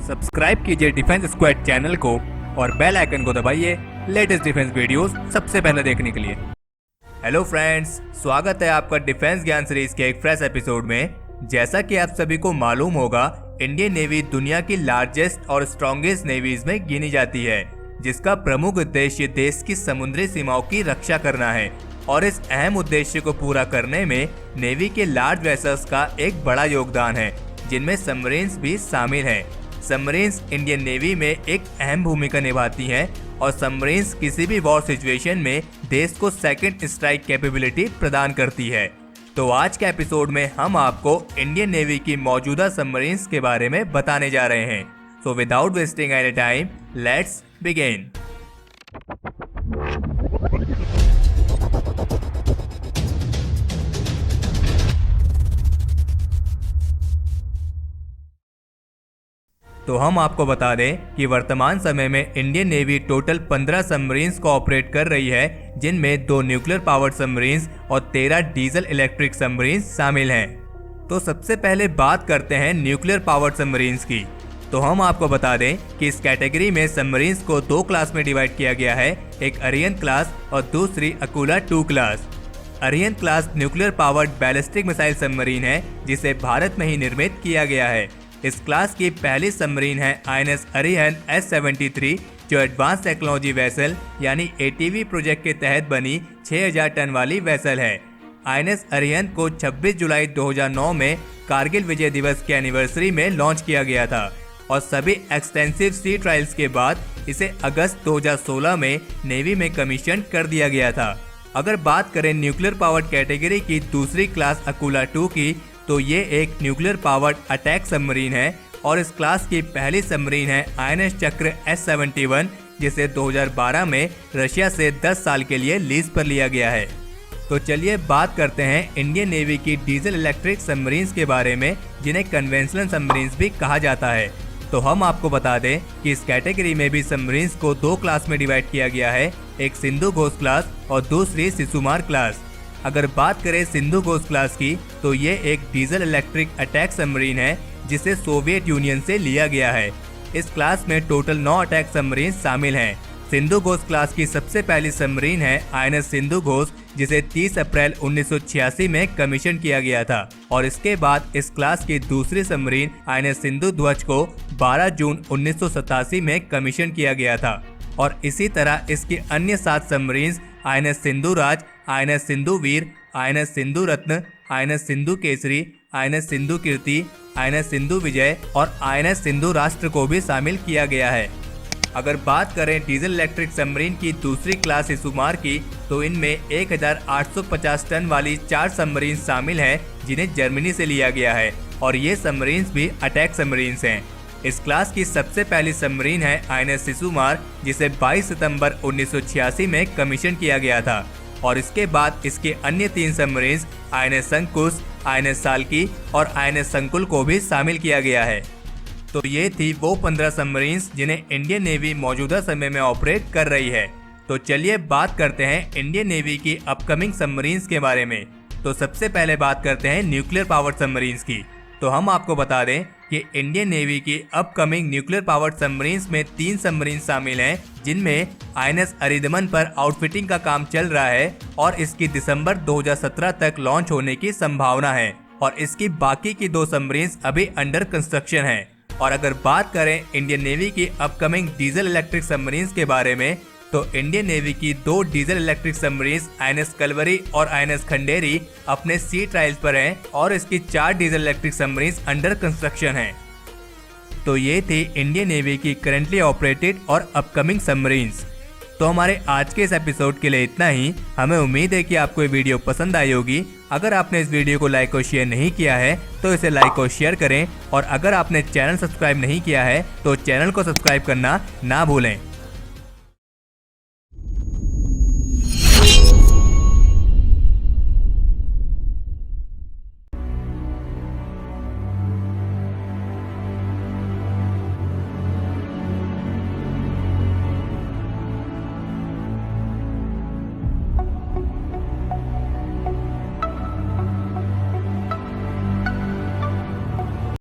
Subscribe कीजिए defence squad channel को और बेल आइकन को दबाइए लेटेस्ट डिफेंस वीडियोस सबसे पहले देखने के लिए। हेलो फ्रेंड्स, स्वागत है आपका डिफेंस ज्ञान सीरीज के एक फ्रेश एपिसोड में। जैसा कि आप सभी को मालूम होगा, इंडियन नेवी दुनिया की लार्जेस्ट और स्ट्रॉन्गेस्ट नेवीज में गिनी जाती है, जिसका प्रमुख उद्देश्य देश की समुद्री सीमाओं की रक्षा करना है। और इस अहम उद्देश्य को पूरा करने में नेवी के लार्ज वेसल्स का एक बड़ा योगदान है, जिनमें सबमरीन्स भी शामिल हैं। सबमरीन्स इंडियन नेवी में एक अहम भूमिका निभाती हैं और सबमरीन्स किसी भी वॉर सिचुएशन में देश को सेकंड स्ट्राइक कैपेबिलिटी प्रदान करती है। तो आज के एपिसोड में हम आपको इंडियन नेवी की मौजूदा सबमरीन्स के बारे में बताने जा रहे हैं। So without wasting any time, let's begin. तो हम आपको बता दें कि वर्तमान समय में इंडियन नेवी टोटल 15 सबमरीन्स को ऑपरेट कर रही है, जिनमें 2 न्यूक्लियर पावर्ड सबमरीन्स और 13 डीजल इलेक्ट्रिक सबमरीन्स शामिल हैं। तो सबसे पहले बात करते हैं न्यूक्लियर पावर्ड सबमरीन्स की। तो हम आपको बता दें कि इस कैटेगरी में सबमरीन्स को 2 क्लास में डिवाइड किया गया है, एक अरियन क्लास और दूसरी Akula 2 class. Arihant class nuclear powered ballistic missile submarine है, जिसे भारत में ही निर्मित किया गया है। इस क्लास की पहली सबमरीन है INS अरिहंत S73, जो एडवांस टेक्नोलॉजी वेसल यानी ATV प्रोजेक्ट के तहत बनी 6000 टन वाली वेसल है। INS अरिहंत को 26 जुलाई 2009 में कारगिल विजय दिवस के एनिवर्सरी में लॉन्च किया गया था और सभी एक्सटेंसिव सी ट्रायल्स के बाद इसे अगस्त 2016 में नेवी में कमीशन कर दिया गया था। अगर बात करें न्यूक्लियर पावर्ड कैटेगरी की दूसरी क्लास अकुला 2 की, तो ये एक न्यूक्लियर पावर्ड अटैक सबमरीन है और इस क्लास की पहली सबमरीन है INS चक्र S71, जिसे 2012 में रशिया से 10 साल के लिए लीज पर लिया गया है। तो चलिए बात करते हैं इंडियन नेवी की डीजल इलेक्ट्रिक सबमरीन्स के बारे में, जिन्हें कन्वेंशनल सबमरीन्स भी कहा जाता है। तो हम आपको बता दें कि इस कैटेगरी में भी सबमरीन्स को 2 क्लास में डिवाइड किया गया है, एक सिंधु घोष क्लास और दूसरी शिशुमार क्लास। अगर बात करें सिंधु घोष क्लास की, तो ये एक डीजल इलेक्ट्रिक अटैक सबमरीन है, जिसे सोवियत यूनियन से लिया गया है। इस क्लास में टोटल 9 अटैक सबमरीन शामिल हैं। सिंधु घोष क्लास की सबसे पहली सबमरीन है INS सिंधु घोष, जिसे 30 अप्रैल 1986 में कमीशन किया गया था और इसके बाद इस क्लास की दूसरी सबमरीन INS सिंधु ध्वज को 12 जून 1987 में कमीशन किया गया था। और इसी तरह इसकी अन्य 7 सबमरीन्स INS सिंधु राज, INS सिंधु वीर, INS सिंधु रत्न, INS सिंधु केसरी, INS सिंधु कीर्ति, INS सिंधु विजय और INS सिंधु राष्ट्र को भी शामिल किया गया है। अगर बात करें डीजल इलेक्ट्रिक सबमरीन की दूसरी क्लास शिशुमार की, तो इनमें 1850 टन वाली 4 सबमरीन शामिल हैं, जिन्हें जर्मनी से लिया गया है और ये सबमरीन्स भी अटैक सबमरीन्स हैं। इस क्लास की सबसे पहली सबमरीन है INS शिशुमार, जिसे 22 सितंबर 1986 में कमीशन किया गया था और इसके बाद इसके अन्य 3 सबमरीन्स INS शंकुश, INS साल्की और INS संकुल को भी शामिल किया गया है। तो ये थी वो 15 सबमरीन्स जिन्हें इंडियन नेवी मौजूदा समय में ऑपरेट कर रही है। तो चलिए बात करते हैं इंडियन नेवी की अपकमिंग सबमरीन्स के बारे में। तो सबसे पहले बात करते हैं न्यूक्लियर पावर्ड सबमरीन्स की। तो हम आपको बता दें कि इंडियन नेवी की अपकमिंग न्यूक्लियर पावर्ड सबमरीन्स में 3 सबमरीन शामिल हैं, जिनमें INS अरिदमन पर आउटफिटिंग का काम चल रहा है और इसकी दिसंबर 2017 तक लॉन्च होने की संभावना है और इसकी बाकी की 2 सबमरीन्स अभी अंडर कंस्ट्रक्शन है। और अगर बात करें इंडियन नेवी की अपकमिंग डीजल इलेक्ट्रिक सबमरीन्स के बारे में, तो इंडियन नेवी की 2 diesel electric submarines INS Kalvari और INS खंडेरी अपने सी ट्रायल्स पर हैं और इसकी 4 diesel electric submarines under construction हैं। तो ये थी इंडियन नेवी की करंटली ऑपरेटेड और अपकमिंग सबमरीन्स। तो हमारे आज के इस एपिसोड के लिए इतना ही। हमें उम्मीद है कि आपको ये वीडियो पसंद आई होगी। अगर आपने इस वीडियो को लाइक और शेयर नहीं किया है, तो इसे लाइक और शेयर करें और अगर आपने चैनल सब्सक्राइब नहीं किया है, तो चैनल को सब्सक्राइब करना ना भूलें।